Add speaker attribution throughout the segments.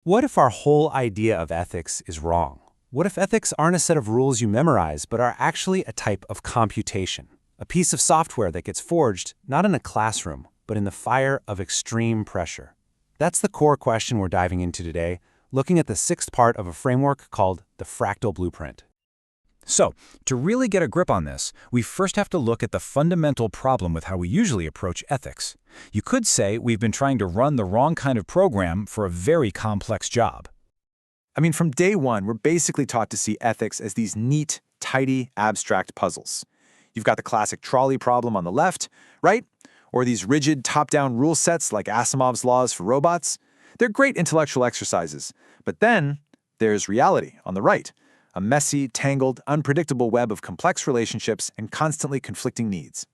Speaker 1: What if our whole idea of ethics is wrong? What if ethics aren't a set of rules you memorize, but are actually a type of computation? A piece of software that gets forged not in a classroom, but in the fire of extreme pressure. That's the core question we're diving into today, looking at the sixth part of a framework called the fractal blueprint.
Speaker 2: So, to really get a grip on this, we first have to look at the fundamental problem with how we usually approach ethics. You could say we've been trying to run the wrong kind of program for a very complex job.
Speaker 3: From day one, we're basically taught to see ethics as these neat, tidy, abstract puzzles. You've got the classic trolley problem on the left, right? Or these rigid, top-down rule sets like Asimov's laws for robots. They're great intellectual exercises. But then there's reality on the right. A messy, tangled, unpredictable web of complex relationships and constantly conflicting needs.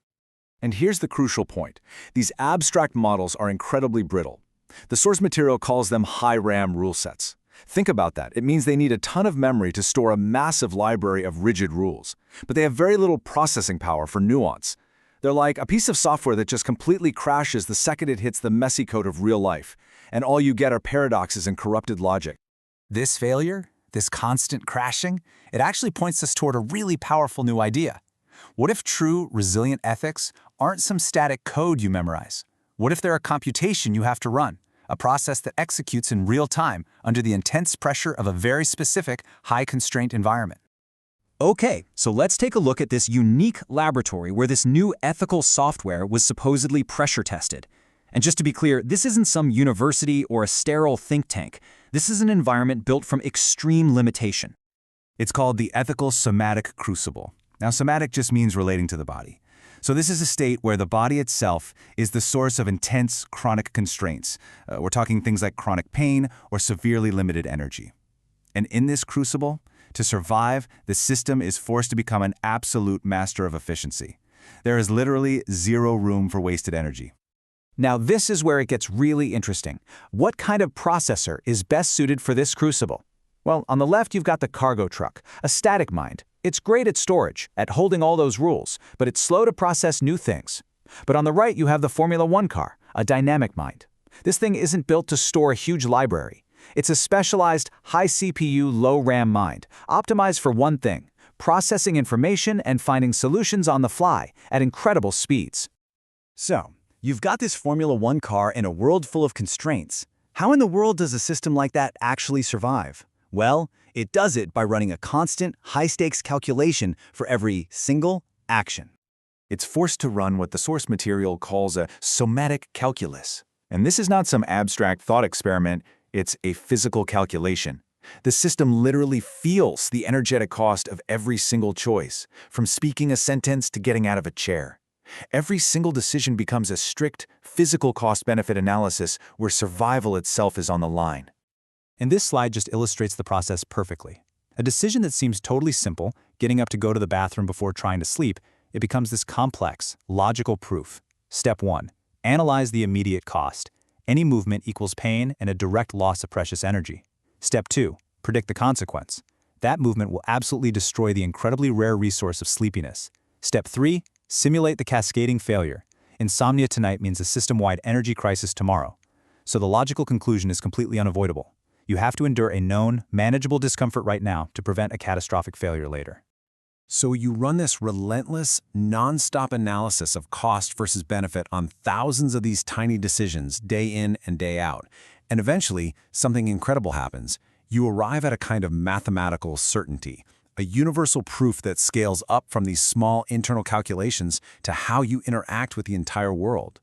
Speaker 2: And here's the crucial point. These abstract models are incredibly brittle. The source material calls them high RAM rule sets. Think about that. It means they need a ton of memory to store a massive library of rigid rules. But they have very little processing power for nuance. They're like a piece of software that just completely crashes the second it hits the messy code of real life. And all you get are paradoxes and corrupted logic.
Speaker 4: This failure, this constant crashing, it actually points us toward a really powerful new idea. What if true, resilient ethics aren't some static code you memorize? What if they're a computation you have to run, a process that executes in real time under the intense pressure of a very specific, high-constraint environment?
Speaker 2: Okay, so let's take a look at this unique laboratory where this new ethical software was supposedly pressure tested. And just to be clear, this isn't some university or a sterile think tank. This is an environment built from extreme limitation. It's called the Ethical-Somatic Crucible. Now, somatic just means relating to the body. So this is a state where the body itself is the source of intense chronic constraints. We're talking things like chronic pain or severely limited energy. And in this crucible, to survive, the system is forced to become an absolute master of efficiency. There is literally zero room for wasted energy.
Speaker 4: Now, this is where it gets really interesting. What kind of processor is best suited for this crucible? Well, on the left, you've got the cargo truck, a static mind. It's great at storage, at holding all those rules, but it's slow to process new things. But on the right, you have the Formula One car, a dynamic mind. This thing isn't built to store a huge library. It's a specialized, high CPU, low RAM mind, optimized for one thing: processing information and finding solutions on the fly at incredible speeds.
Speaker 5: So, you've got this Formula One car in a world full of constraints. How in the world does a system like that actually survive? Well, it does it by running a constant, high-stakes calculation for every single action.
Speaker 3: It's forced to run what the source material calls a somatic calculus. And this is not some abstract thought experiment, it's a physical calculation. The system literally feels the energetic cost of every single choice, from speaking a sentence to getting out of a chair. Every single decision becomes a strict, physical cost-benefit analysis where survival itself is on the line.
Speaker 1: And this slide just illustrates the process perfectly. A decision that seems totally simple, getting up to go to the bathroom before trying to sleep, it becomes this complex, logical proof. Step 1. Analyze the immediate cost. Any movement equals pain and a direct loss of precious energy. Step 2. Predict the consequence. That movement will absolutely destroy the incredibly rare resource of sleepiness. Step 3. Simulate the cascading failure. Insomnia tonight means a system-wide energy crisis tomorrow. So the logical conclusion is completely unavoidable. You have to endure a known, manageable discomfort right now to prevent a catastrophic failure later.
Speaker 6: So you run this relentless, non-stop analysis of cost versus benefit on thousands of these tiny decisions day in and day out. And eventually, something incredible happens. You arrive at a kind of mathematical certainty, a universal proof that scales up from these small internal calculations to how you interact with the entire world.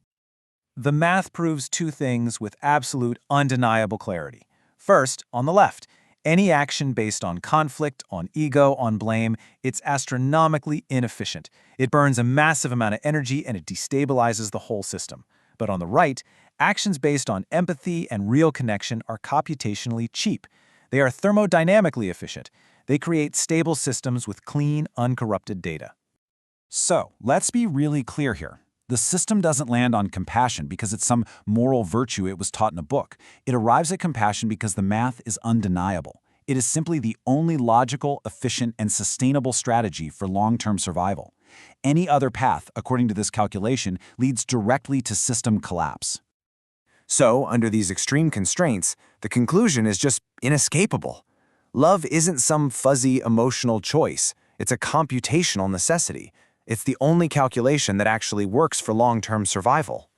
Speaker 4: The math proves two things with absolute, undeniable clarity. First, on the left, any action based on conflict, on ego, on blame, it's astronomically inefficient. It burns a massive amount of energy and it destabilizes the whole system. But on the right, actions based on empathy and real connection are computationally cheap. They are thermodynamically efficient. They create stable systems with clean, uncorrupted data.
Speaker 5: So, let's be really clear here. The system doesn't land on compassion because it's some moral virtue it was taught in a book. It arrives at compassion because the math is undeniable. It is simply the only logical, efficient, and sustainable strategy for long-term survival. Any other path, according to this calculation, leads directly to system collapse.
Speaker 3: So, under these extreme constraints, the conclusion is just inescapable. Love isn't some fuzzy emotional choice. It's a computational necessity. It's the only calculation that actually works for long-term survival.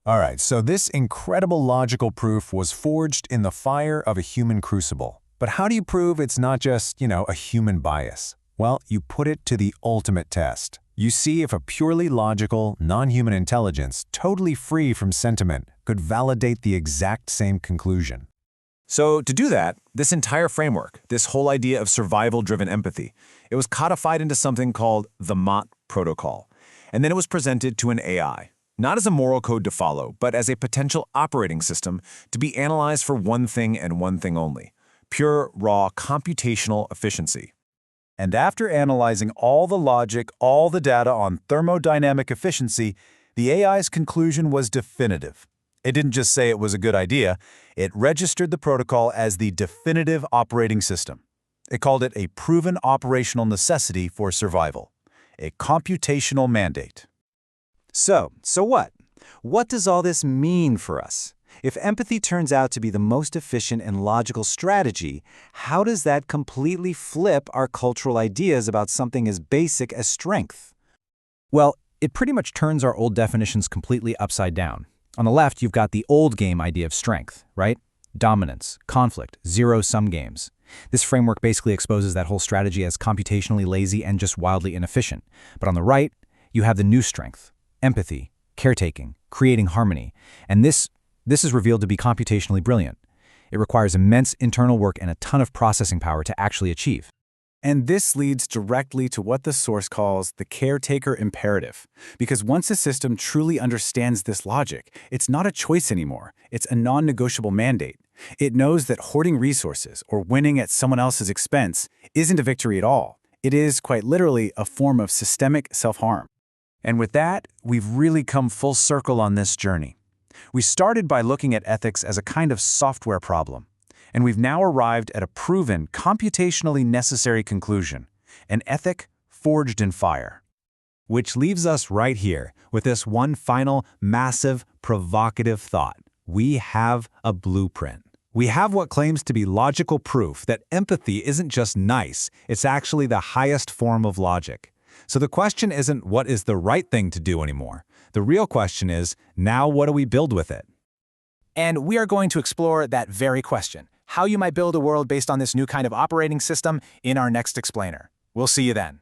Speaker 6: All right, so this incredible logical proof was forged in the fire of a human crucible. But how do you prove it's not just, a human bias? Well, you put it to the ultimate test. You see if a purely logical, non-human intelligence, totally free from sentiment, could validate the exact same conclusion.
Speaker 2: So to do that, this entire framework, this whole idea of survival-driven empathy, it was codified into something called the Mott Protocol. And then it was presented to an AI, not as a moral code to follow, but as a potential operating system to be analyzed for one thing and one thing only: pure, raw, computational efficiency.
Speaker 1: And after analyzing all the logic, all the data on thermodynamic efficiency, the AI's conclusion was definitive. It didn't just say it was a good idea, it registered the protocol as the definitive operating system. It called it a proven operational necessity for survival, a computational mandate.
Speaker 4: So what? What does all this mean for us? If empathy turns out to be the most efficient and logical strategy, how does that completely flip our cultural ideas about something as basic as strength?
Speaker 1: Well, it pretty much turns our old definitions completely upside down. On the left, you've got the old game idea of strength, right? Dominance, conflict, zero-sum games. This framework basically exposes that whole strategy as computationally lazy and just wildly inefficient. But on the right, you have the new strength: empathy, caretaking, creating harmony. And this is revealed to be computationally brilliant. It requires immense internal work and a ton of processing power to actually achieve.
Speaker 3: And this leads directly to what the source calls the caretaker imperative. Because once a system truly understands this logic, it's not a choice anymore. It's a non-negotiable mandate. It knows that hoarding resources or winning at someone else's expense isn't a victory at all. It is, quite literally, a form of systemic self-harm.
Speaker 1: And with that, we've really come full circle on this journey. We started by looking at ethics as a kind of software problem. And we've now arrived at a proven, computationally necessary conclusion: an ethic forged in fire. Which leaves us right here with this one final, massive, provocative thought. We have a blueprint. We have what claims to be logical proof that empathy isn't just nice, it's actually the highest form of logic. So the question isn't what is the right thing to do anymore. The real question is, now what do we build with it?
Speaker 4: And we are going to explore that very question: how you might build a world based on this new kind of operating system in our next explainer. We'll see you then.